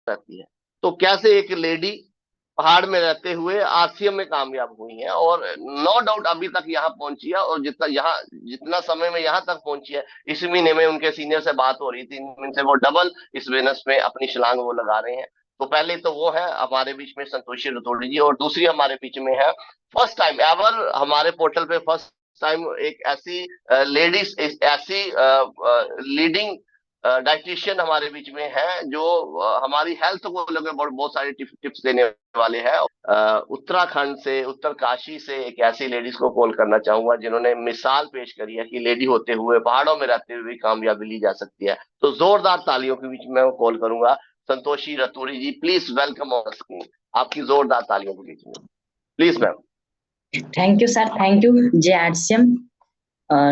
रहती है। तो कैसे एक लेडी पहाड़ में रहते हुए आरसीएम में कामयाब हुई हैं, और नो डाउट अभी तक यहाँ पहुंची है, और जितना समय में यहाँ तक पहुंची है, इस महीने में उनके सीनियर से बात हो रही थी, इन महीने से वो डबल इस बिजनेस में अपनी छलांग वो लगा रहे हैं। तो पहले तो वो है हमारे बीच में संतोषी रतोड़ी जी, और दूसरी हमारे बीच में है फर्स्ट टाइम एवर हमारे पोर्टल पे फर्स्ट टाइम एक ऐसी लेडीज, ऐसी लीडिंग डाइटिशियन हमारे बीच में है जो हमारी हेल्थ को लेकर बहुत सारी टिप्स देने वाले हैं। उत्तराखंड से, उत्तरकाशी से एक ऐसी लेडीज को कॉल करना चाहूंगा जिन्होंने मिसाल पेश करी है कि लेडी होते हुए पहाड़ों में रहते हुए भी कामयाबी ली जा सकती है। तो जोरदार तालियों के बीच में मैं कॉल करूंगा संतोषी रतूरी जी, प्लीज वेलकम ऑन स्क्रीन। आपकी जोरदार तालियों के बीच में please ma'am. Thank you sir, thank you जय आरसीएम।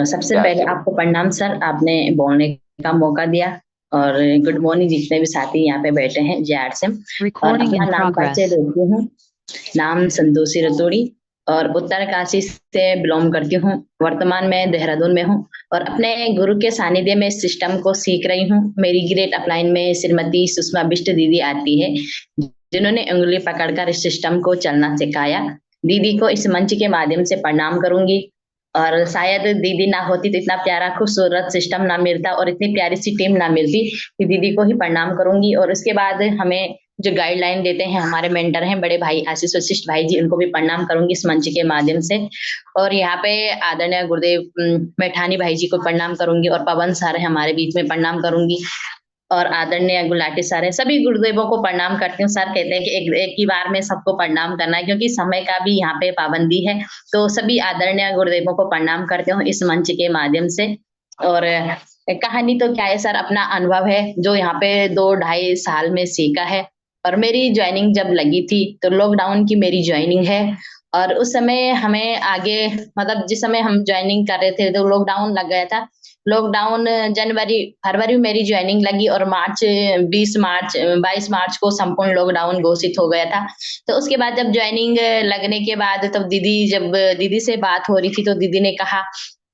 सबसे पहले आपको प्रणाम सर, आपने बोलने का मौका दिया। और गुड मॉर्निंग जितने भी साथी यहाँ पे बैठे हैं, जय आरसीएम। और अपना नाम परिचय देती हूँ। नाम संतोषी रतोड़ी और उत्तरकाशी से बिलोंग करती हूँ। वर्तमान में देहरादून में हूँ और अपने गुरु के सानिध्य में सिस्टम को सीख रही हूँ। मेरी ग्रेट अपलाइन में श्रीमती सुषमा बिष्ट दीदी आती है, जिन्होंने उंगली पकड़कर इस सिस्टम को चलना सिखाया। दीदी को इस मंच के माध्यम से प्रणाम करूंगी। और शायद दीदी ना होती तो इतना प्यारा खूबसूरत सिस्टम ना मिलता और इतनी प्यारी सी टीम ना मिलती, कि दीदी को ही प्रणाम करूंगी। और उसके बाद हमें जो गाइडलाइन देते हैं हमारे मेंटर हैं बड़े भाई आशीष वशिष्ठ भाई जी, उनको भी प्रणाम करूंगी इस मंच के माध्यम से। और यहाँ पे आदरणीय गुरुदेव मैठानी भाई जी को प्रणाम करूंगी, और पवन सर है हमारे बीच में, प्रणाम करूंगी। और आदरणीय गुलाटी सर है, सभी गुरुदेवों को प्रणाम करती हूँ। सर कहते हैं कि एक ही बार में सबको प्रणाम करना है, क्योंकि समय का भी यहाँ पे पाबंदी है। तो सभी आदरणीय गुरुदेवों को प्रणाम करती हूँ इस मंच के माध्यम से। और कहानी तो क्या है सर, अपना अनुभव है जो यहाँ पे 2-2.5 साल में सीखा है। और मेरी ज्वाइनिंग जब लगी थी तो लॉकडाउन की मेरी ज्वाइनिंग है। और उस समय हमें आगे, मतलब जिस समय हम ज्वाइनिंग कर रहे थे तो लॉकडाउन लग गया था। लॉकडाउन जनवरी फरवरी में मेरी ज्वाइनिंग लगी, और 22 मार्च को संपूर्ण लॉकडाउन घोषित हो गया था। तो उसके बाद जब ज्वाइनिंग लगने के बाद जब दीदी से बात हो रही थी, तो दीदी ने कहा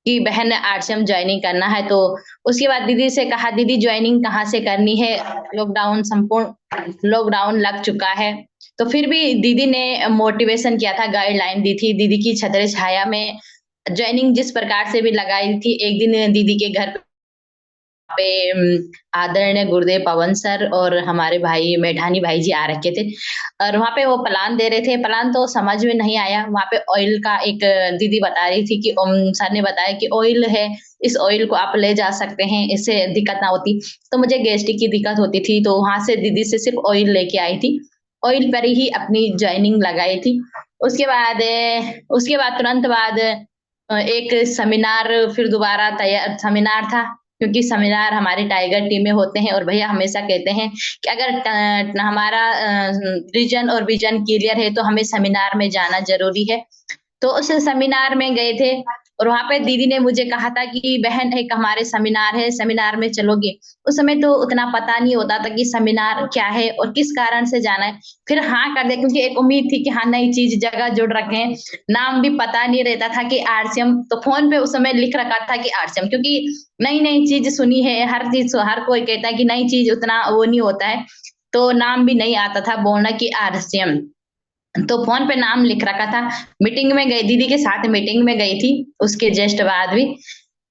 कि बहन आरसीएम ज्वाइनिंग करना है। तो उसके बाद दीदी से कहा, दीदी ज्वाइनिंग कहाँ से करनी है, संपूर्ण लॉकडाउन लग चुका है। तो फिर भी दीदी ने मोटिवेशन किया था, गाइडलाइन दी थी। दीदी की छत्र छाया में ज्वाइनिंग जिस प्रकार से भी लगाई थी, एक दिन दीदी के घर पे आदरणीय गुरुदेव पवन सर और हमारे भाई मैठानी भाई जी आ रखे थे। और वहाँ पे वो प्लान दे रहे थे, प्लान तो समझ में नहीं आया। वहाँ पे ऑयल का एक दीदी बता रही थी कि सर ने बताया कि ऑयल है, इस ऑयल को आप ले जा सकते हैं, इससे दिक्कत ना होती। तो मुझे गैस्ट्रिक की दिक्कत होती थी, तो वहां से दीदी से सिर्फ ऑयल लेके आई थी, ऑयल पर ही अपनी ज्वाइनिंग लगाई थी। उसके बाद तुरंत बाद एक सेमिनार फिर दोबारा तैयार सेमिनार था, क्योंकि सेमिनार हमारी टाइगर टीम में होते हैं। और भैया हमेशा कहते हैं कि अगर हमारा रीजन और विजन क्लियर है तो हमें सेमिनार में जाना जरूरी है। तो उस सेमिनार में गए थे, और वहां पे दीदी ने मुझे कहा था कि बहन एक हमारे सेमिनार है, सेमिनार में चलोगे। उस समय तो उतना पता नहीं होता था कि सेमिनार क्या है और किस कारण से जाना है। फिर हाँ कर दे, क्योंकि एक उम्मीद थी कि हाँ नई चीज जगह जुड़ रखे हैं, नाम भी पता नहीं रहता था कि आरसीएम। तो फोन पे उस समय लिख रखा था कि आरसीएम, क्योंकि नई नई चीज सुनी है, हर कोई कहता है कि नई चीज उतना वो नहीं होता है। तो नाम भी नहीं आता था बोलना कि आरसीएम। तो फोन पे नाम लिख रखा था। मीटिंग में गई, दीदी के साथ मीटिंग में गई थी, उसके जस्ट बाद भी।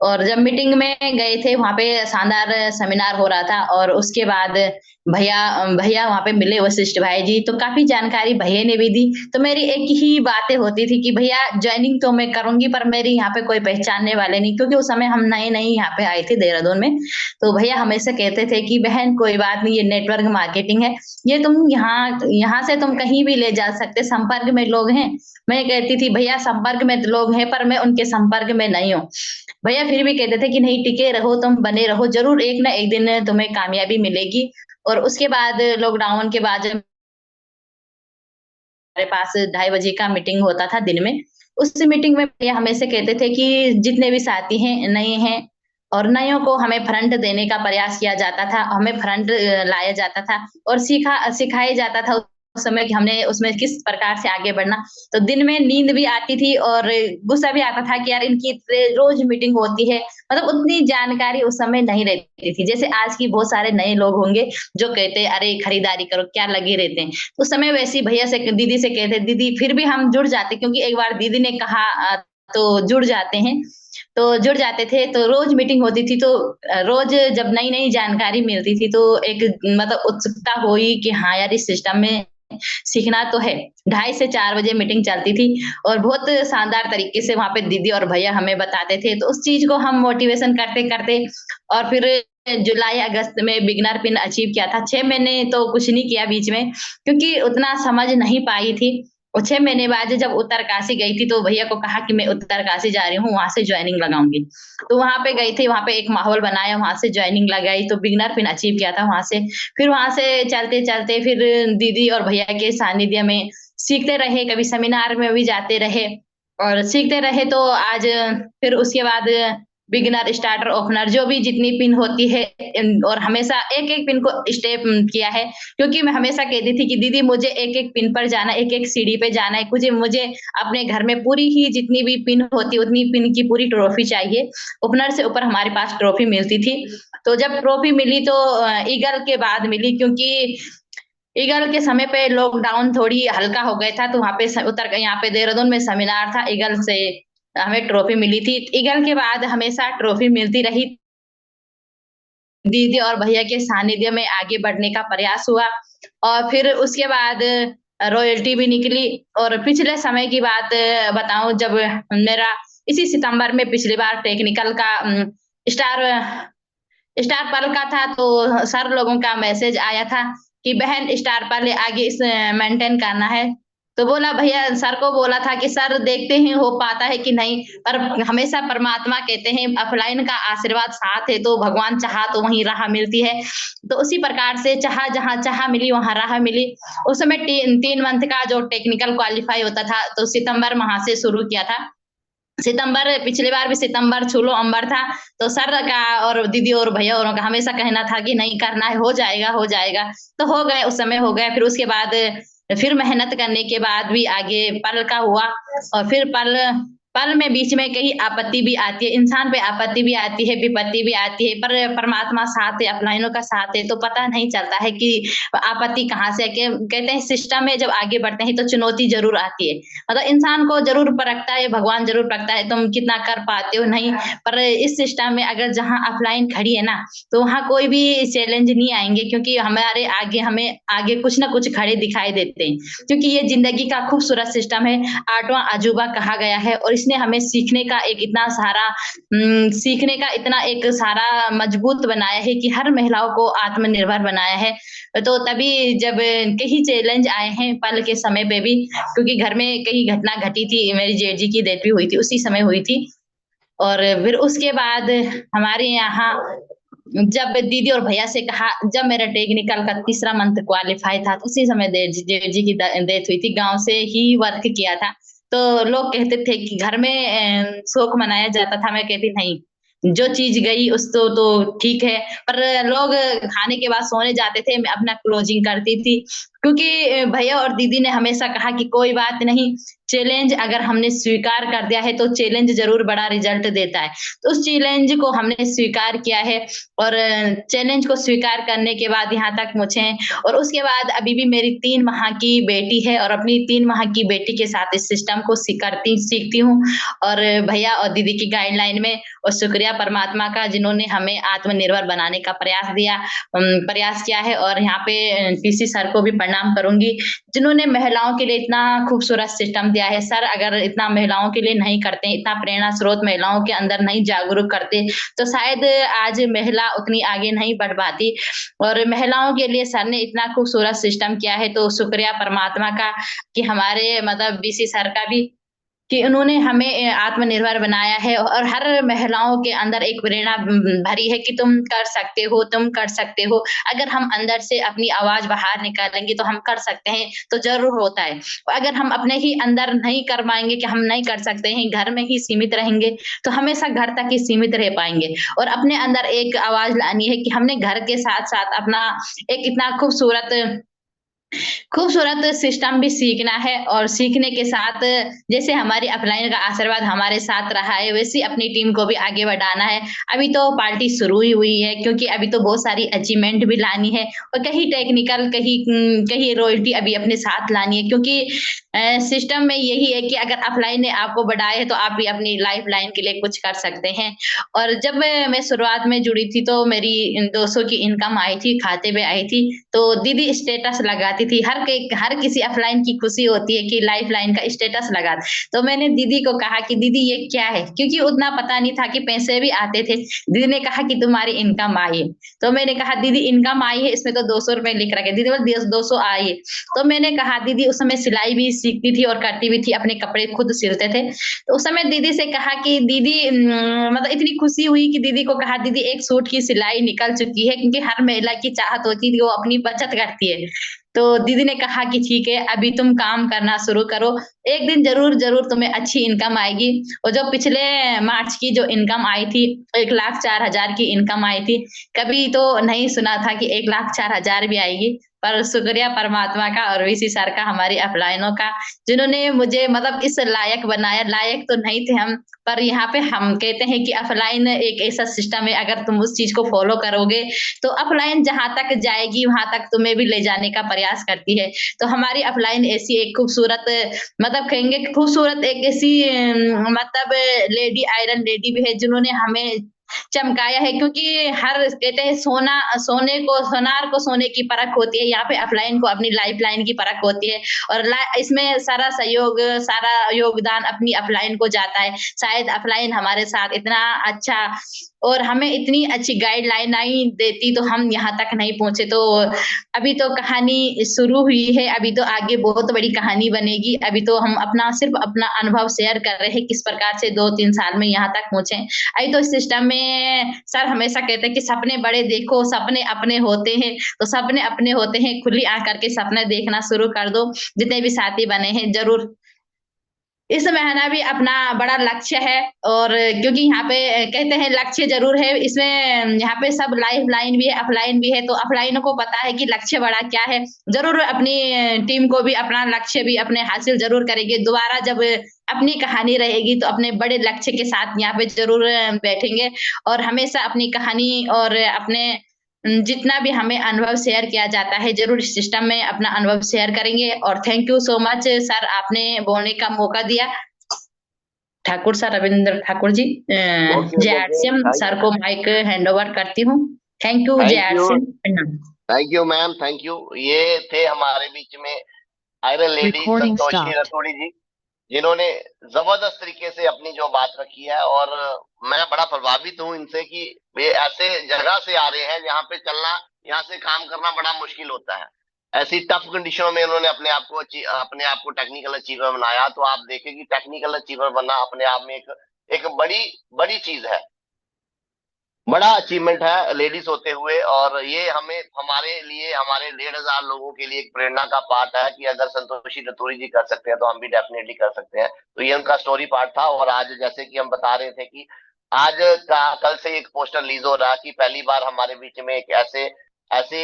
और जब मीटिंग में गए थे, वहां पे शानदार सेमिनार हो रहा था। और उसके बाद भैया भैया वहां पे मिले, वशिष्ठ भाई जी, तो काफी जानकारी भैया ने भी दी। तो मेरी एक ही बातें होती थी कि भैया ज्वाइनिंग तो मैं करूंगी, पर मेरी यहाँ पे कोई पहचानने वाले नहीं, क्योंकि उस समय हम नए नए यहाँ पे आए थे देहरादून में। तो भैया हमेशा कहते थे कि बहन कोई बात नहीं, ये नेटवर्क मार्केटिंग है, ये तुम यहाँ से तुम कहीं भी ले जा सकते, संपर्क में लोग हैं। मैं कहती थी भैया संपर्क में लोग हैं, पर मैं उनके संपर्क में नहीं हूँ। भैया फिर भी कहते थे कि नहीं, टिके रहो, तुम बने रहो, जरूर एक ना एक दिन तुम्हें कामयाबी मिलेगी। और उसके बाद लॉकडाउन के बाद जब हमारे पास 2:30 बजे का मीटिंग होता था दिन में, उस मीटिंग में भैया हमेशा कहते थे कि जितने भी साथी हैं नए हैं, और नयों को हमें फ्रंट देने का प्रयास किया जाता था, हमें फ्रंट लाया जाता था और सिखाया जाता था उस समय कि हमने उसमें किस प्रकार से आगे बढ़ना। तो दिन में नींद भी आती थी और गुस्सा भी आता था कि यार इनकी रोज मीटिंग होती है, मतलब उतनी जानकारी उस समय नहीं रहती थी। जैसे आज की बहुत सारे नए लोग होंगे जो कहते हैं अरे खरीदारी करो, क्या लगे रहते हैं। उस समय वैसे ही भैया से दीदी से कहते दीदी, फिर भी हम जुड़ जाते क्योंकि एक बार दीदी ने कहा तो जुड़ जाते हैं। तो जुड़ जाते थे, तो रोज मीटिंग होती थी, तो रोज जब नई-नई जानकारी मिलती थी, तो एक मतलब उत्सुकता हुई कि हाँ यार, इस सिस्टम में सीखना तो है। 2:30 से 4 बजे मीटिंग चलती थी और बहुत शानदार तरीके से वहाँ पे दीदी और भैया हमें बताते थे। तो उस चीज़ को हम मोटिवेशन करते-करते और फिर जुलाई-अगस्त में बिगिनर पिन अचीव किया था। 6 महीने तो कुछ नहीं किया बीच में, क्योंकि उतना समझ नहीं पाई थी। और 6 महीने बाद जब उत्तरकाशी गई थी, तो भैया को कहा कि मैं उत्तरकाशी जा रही हूँ, वहाँ से जॉइनिंग लगाऊँगी। तो वहाँ पे गई थी, वहाँ पे एक माहौल बनाया, वहाँ से जॉइनिंग लगाई, तो बिगिनर पिन अचीव किया था वहाँ से। फिर वहाँ से चलते-चलते फिर दीदी और भैया के सानिध्य में सीखते रहे, कभी सेमिनार में भी जाते रहे और सीखते रहे, तो आज फिर उसके बाद बिगिनर, स्टार्टर, ओपनर जो भी जितनी पिन होती है और हमेशा एक-एक पिन को स्टेप किया है, क्योंकि मैं हमेशा कहती थी कि दीदी मुझे एक-एक पिन पर जाना है, एक-एक सीढ़ी पे जाना है, मुझे मुझे अपने घर में पूरी ही जितनी भी पिन होती है, उतनी पिन की पूरी ट्रॉफी चाहिए। ओपनर से ऊपर हमारे पास ट्रॉफी मिलती थी। तो जब ट्रॉफी मिली तो ईगल के बाद मिली, क्योंकि ईगल के समय पे लॉकडाउन थोड़ी हल्का हो गया था, तो वहाँ पे यहाँ पे देहरादून में सेमिनार था, ईगल से हमें ट्रॉफी मिली थी। ईगल के बाद हमेशा ट्रॉफी मिलती रही। दीदी और भैया के सानिध्य में आगे बढ़ने का प्रयास हुआ और फिर उसके बाद रॉयल्टी भी निकली। और पिछले समय की बात बताऊँ, जब मेरा इसी सितंबर में पिछली बार टेक्निकल का स्टार स्टार पर्ल का था, तो सर लोगों का मैसेज आया था कि बहन स्टार पर्ल आगे इस मेंटेन करना है। तो बोला भैया, सर को बोला था कि सर देखते हैं हो पाता है कि नहीं, पर हमेशा परमात्मा कहते हैं ऑफलाइन का आशीर्वाद साथ है, तो भगवान चाहा तो वहीं राह मिलती है। तो उसी प्रकार से चाहा जहाँ चाह मिली वहाँ राह मिली। उस समय 3 मंथ का जो टेक्निकल क्वालीफाई होता था, तो सितंबर माह से शुरू किया था। सितंबर, पिछली बार भी सितंबर छूलो अंबर था, तो सर का और दीदी और भैया औरों का हमेशा कहना था कि नहीं करना है, हो जाएगा, हो जाएगा। तो हो गए, उस समय हो गया। फिर उसके बाद फिर मेहनत करने के बाद भी आगे पर्ल का हुआ और फिर पर्ल पर्ल में बीच में कहीं आपत्ति भी आती है, इंसान पे आपत्ति भी आती है, विपत्ति भी आती है, पर परमात्मा साथ है, अपलाइनों का साथ है, तो पता नहीं चलता है कि आपत्ति कहाँ से है। कहते हैं सिस्टम में जब आगे बढ़ते हैं तो चुनौती ज़रूर आती है। मतलब इंसान को ज़रूर परखता है, भगवान ज़रूर परखता है, तुम कितना कर पाते हो, नहीं। पर इस सिस्टम में अगर जहाँ ऑफलाइन खड़ी है ना, तो वहाँ कोई भी चैलेंज नहीं आएँगे, क्योंकि हमारे आगे हमें आगे कुछ ना कुछ खड़े दिखाई देते हैं। क्योंकि ये ज़िंदगी का खूबसूरत सिस्टम है, 8वां अजूबा कहा गया है और इसने हमें सीखने का एक इतना सारा सीखने का इतना एक सारा मजबूत बनाया है कि हर महिलाओं को आत्मनिर्भर बनाया है। तो तभी जब कई चैलेंज आए हैं पल के समय पे भी, क्योंकि घर में कई घटना घटी थी, मेरी जेठ जी की डेथ भी हुई थी, उसी समय हुई थी। और फिर उसके बाद हमारे यहाँ जब दीदी और भैया से कहा, जब मेरा टेक्निकल का तीसरा मंथ क्वालीफाई था, तो उसी समय जेठ जी की डेथ हुई थी। गाँव से ही वर्क किया था। तो लोग कहते थे कि घर में शोक मनाया जाता था, मैं कहती नहीं, जो चीज़ गई उस तो ठीक है। पर लोग खाने के बाद सोने जाते थे, मैं अपना क्लोजिंग करती थी, क्योंकि भैया और दीदी ने हमेशा कहा कि कोई बात नहीं, चैलेंज अगर हमने स्वीकार कर दिया है, तो चैलेंज ज़रूर बड़ा रिज़ल्ट देता है। तो उस चैलेंज को हमने स्वीकार किया है और चैलेंज को स्वीकार करने के बाद यहाँ तक पहुँचे हैं। और उसके बाद अभी भी मेरी 3 माह की बेटी है और अपनी 3 माह की बेटी के साथ इस सिस्टम को सीखती हूँ और भैया और दीदी की गाइडलाइन में। और शुक्रिया परमात्मा का, जिन्होंने हमें आत्मनिर्भर बनाने का प्रयास किया है। और यहाँ पे पीसी सर को भी प्रणाम करूँगी, जिन्होंने महिलाओं के लिए इतना खूबसूरत सिस्टम दिया है। सर अगर इतना महिलाओं के लिए नहीं करते, इतना प्रेरणा स्रोत महिलाओं के अंदर नहीं जागरूक करते, तो शायद आज महिला उतनी आगे नहीं बढ़ पाती। और महिलाओं के लिए सर ने इतना खूबसूरत सिस्टम किया है, तो शुक्रिया परमात्मा का कि हमारे मतलब बीसी सर का भी, कि उन्होंने हमें आत्मनिर्भर बनाया है और हर महिलाओं के अंदर एक प्रेरणा भरी है कि तुम कर सकते हो, तुम कर सकते हो। अगर हम अंदर से अपनी आवाज़ बाहर निकालेंगे तो हम कर सकते हैं, तो ज़रूर होता है। अगर हम अपने ही अंदर नहीं कर पाएँगे कि हम नहीं कर सकते हैं, घर में ही सीमित रहेंगे, तो हमेशा घर तक ही सीमित रह पाएँगे। और अपने अंदर एक आवाज़ लानी है कि हमने घर के साथ-साथ अपना एक इतना खूबसूरत खूबसूरत सिस्टम भी सीखना है और सीखने के साथ जैसे हमारी अपलाइन का आशीर्वाद हमारे साथ रहा है, वैसे ही अपनी टीम को भी आगे बढ़ाना है। अभी तो पार्टी शुरू ही हुई है क्योंकि अभी तो बहुत सारी अचीवमेंट भी लानी है और कहीं टेक्निकल, कहीं रॉयल्टी अभी अपने साथ लानी है क्योंकि सिस्टम में यही है कि अगर अपलाइन ने आपको बढ़ाया है तो आप भी अपनी लाइफ लाइन के लिए कुछ कर सकते हैं। और जब मैं शुरुआत में जुड़ी थी तो मेरी 200 की इनकम आई थी, खाते में आई थी, तो दीदी स्टेटस लगाती थी। हर किसी ऑफलाइन की खुशी होती है कि लाइफ लाइन का स्टेटस लगा। तो मैंने दीदी को कहा कि दीदी ये क्या है? क्योंकि उतना पता नहीं था कि पैसे भी आते थे। दीदी ने कहा कि तुम्हारी इनकम आई है। तो मैंने कहा दीदी इनकम आई है, इसमें तो 200 रुपए लिख रखे। दीदी बोली 200 आई है। तो मैंने कहा दीदी उस समय सिलाई भी सीखती थी और करती भी थी, अपने कपड़े खुद सिलते थे। तो उस समय दीदी से कहा कि दीदी मतलब इतनी खुशी हुई कि दीदी को कहा दीदी एक सूट की सिलाई निकल चुकी है क्योंकि हर महिला की चाहत होती है कि वो अपनी बचत करती है। तो दीदी ने कहा कि ठीक है अभी तुम काम करना शुरू करो, एक दिन ज़रूर तुम्हें अच्छी इनकम आएगी। और जो पिछले मार्च की जो इनकम आई थी 1,04,000 की इनकम आई थी, कभी तो नहीं सुना था कि 1,04,000 भी आएगी। पर शुक्रिया परमात्मा का और वीसी सर का, हमारी अपलाइनों का, जिन्होंने मुझे मतलब इस लायक बनाया। लायक तो नहीं थे हम, पर यहाँ पे हम कहते हैं कि अपलाइन एक ऐसा सिस्टम है, अगर तुम उस चीज़ को फ़ॉलो करोगे, तो अपलाइन जहाँ तक जाएगी, वहाँ तक तुम्हें भी ले जाने का प्रयास करती है। तो हमारी अपलाइन ऐसी एक खूबसूरत, मतलब कहेंगे खूबसूरत एक ऐसी मतलब लेडी, आयरन लेडी भी है, जिन्होंने हमें चमकाया है क्योंकि हर कहते हैं सोनार को सोने की परख होती है, यहाँ पे अपलाइन को अपनी लाइफ लाइन की परख होती है और इसमें सारा सहयोग, सारा योगदान अपनी अपलाइन को जाता है। शायद अपलाइन हमारे साथ इतना अच्छा और हमें इतनी अच्छी गाइडलाइन नहीं देती तो हम यहाँ तक नहीं पहुँचे। तो अभी तो कहानी शुरू हुई है, अभी तो आगे बहुत बड़ी कहानी बनेगी। अभी तो हम सिर्फ़ अपना अनुभव शेयर कर रहे हैं, किस प्रकार से 2-3 साल में यहाँ तक पहुँचे। अभी तो इस सिस्टम में सर हमेशा कहते हैं कि सपने बड़े देखो, सपने अपने होते हैं, तो सपने अपने होते हैं, खुली आँख करके सपने देखना शुरू कर दो। जितने भी साथी बने हैं ज़रूर इस महीना भी अपना बड़ा लक्ष्य है और क्योंकि यहाँ पे कहते हैं लक्ष्य ज़रूर है, इसमें यहाँ पे सब लाइफ लाइन भी है, अपलाइन भी है, तो अपलाइनों को पता है कि लक्ष्य बड़ा क्या है। ज़रूर अपनी टीम को भी अपना लक्ष्य भी अपने हासिल ज़रूर करेंगे। दोबारा जब अपनी कहानी रहेगी तो अपने बड़े लक्ष्य के साथ यहाँ पे ज़रूर बैठेंगे और हमेशा अपनी कहानी और अपने जितना भी हमें अनुभव शेयर किया जाता है, ज़रूर इस सिस्टम में अपना अनुभव शेयर करेंगे और thank you so much sir, आपने बोलने का मौका दिया। ठाकुर सर, रविंद्र ठाकुर जी, ओके, जय ओके, आरसीएम सर को माइक हैंड ओवर करती हूँ। थैंक यू, जय थैंक यू, आरसीएम, प्रणाम। Thank you ma'am, thank you. ये थे हमारे बीच में iron lady Recording Santoshi stopped. रतोड़ी जी, जिन्होंने जबरदस्त तरीके से अपनी जो बात रखी है। और मैं बड़ा प्रभावित हूँ इनसे कि वे ऐसे जगह से आ रहे हैं जहाँ पे चलना, यहाँ से काम करना बड़ा मुश्किल होता है। ऐसी टफ कंडीशनों में उन्होंने अपने आप को टेक्निकल अचीवर बनाया। तो आप देखें कि टेक्निकल अचीवर बनना अपने आप में एक बड़ी बड़ी चीज है, बड़ा अचीवमेंट है लेडीज होते हुए। और ये हमें, हमारे लिए, हमारे 1,500 लोगों के लिए एक प्रेरणा का पाठ है कि अगर संतोषी रतूरी जी कर सकते हैं तो हम भी डेफिनेटली कर सकते हैं। तो ये उनका स्टोरी पार्ट था। और आज जैसे कि हम बता रहे थे कि आज का कल से एक पोस्टर रिलीज हो रहा है कि पहली बार हमारे बीच में एक ऐसे ऐसे